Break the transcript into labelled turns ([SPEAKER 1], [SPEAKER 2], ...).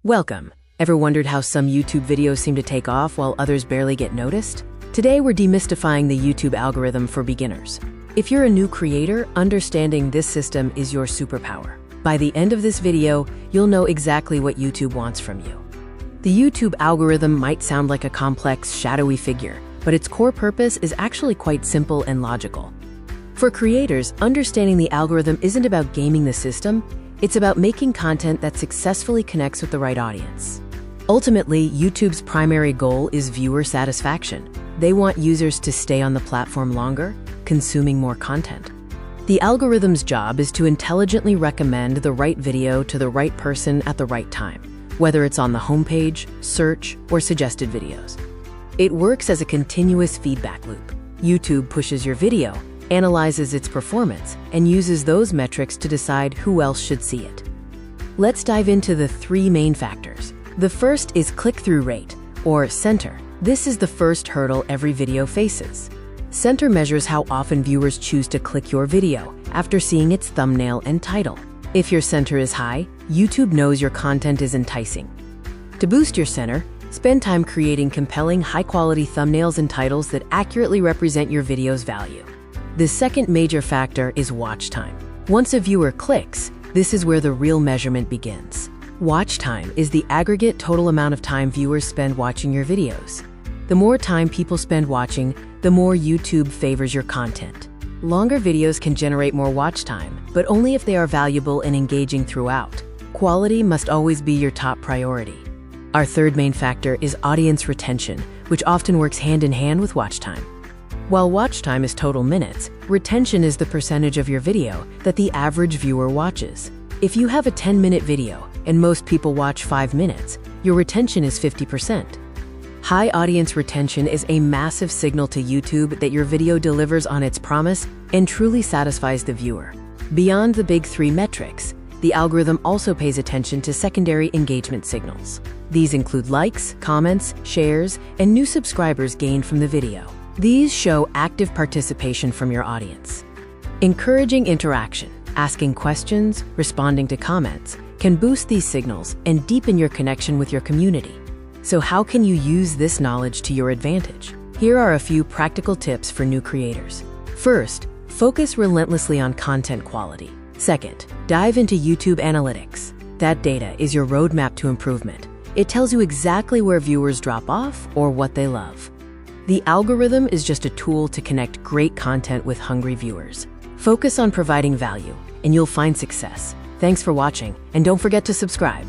[SPEAKER 1] Welcome. Ever wondered how some YouTube videos seem to take off while others barely get noticed? Today we're demystifying the YouTube algorithm for beginners. If you're a new creator, understanding this system is your superpower. By the end of this video, you'll know exactly what YouTube wants from you. The YouTube algorithm might sound like a complex, shadowy figure, but its core purpose is actually quite simple and logical. For creators, understanding the algorithm isn't about gaming the system, it's about making content that successfully connects with the right audience. Ultimately, YouTube's primary goal is viewer satisfaction. They want users to stay on the platform longer, consuming more content. The algorithm's job is to intelligently recommend the right video to the right person at the right time, whether it's on the homepage, search, or suggested videos. It works as a continuous feedback loop. YouTube pushes your video, analyzes its performance, and uses those metrics to decide who else should see it. Let's dive into the three main factors. The first is click-through rate, or center. This is the first hurdle every video faces. Center measures how often viewers choose to click your video after seeing its thumbnail and title. If your center is high, YouTube knows your content is enticing. To boost your center, spend time creating compelling, high-quality thumbnails and titles that accurately represent your video's value. The second major factor is watch time. Once a viewer clicks, this is where the real measurement begins. Watch time is the aggregate total amount of time viewers spend watching your videos. The more time people spend watching, the more YouTube favors your content. Longer videos can generate more watch time, but only if they are valuable and engaging throughout. Quality must always be your top priority. Our third main factor is audience retention, which often works hand in hand with watch time. While watch time is total minutes, retention is the percentage of your video that the average viewer watches. If you have a 10-minute video and most people watch 5 minutes, your retention is 50%. High audience retention is a massive signal to YouTube that your video delivers on its promise and truly satisfies the viewer. Beyond the big three metrics, the algorithm also pays attention to secondary engagement signals. These include likes, comments, shares, and new subscribers gained from the video. These show active participation from your audience. Encouraging interaction, asking questions, responding to comments, can boost these signals and deepen your connection with your community. So how can you use this knowledge to your advantage? Here are a few practical tips for new creators. First, focus relentlessly on content quality. Second, dive into YouTube analytics. That data is your roadmap to improvement. It tells you exactly where viewers drop off or what they love. The algorithm is just a tool to connect great content with hungry viewers. Focus on providing value, and you'll find success. Thanks for watching, and don't forget to subscribe.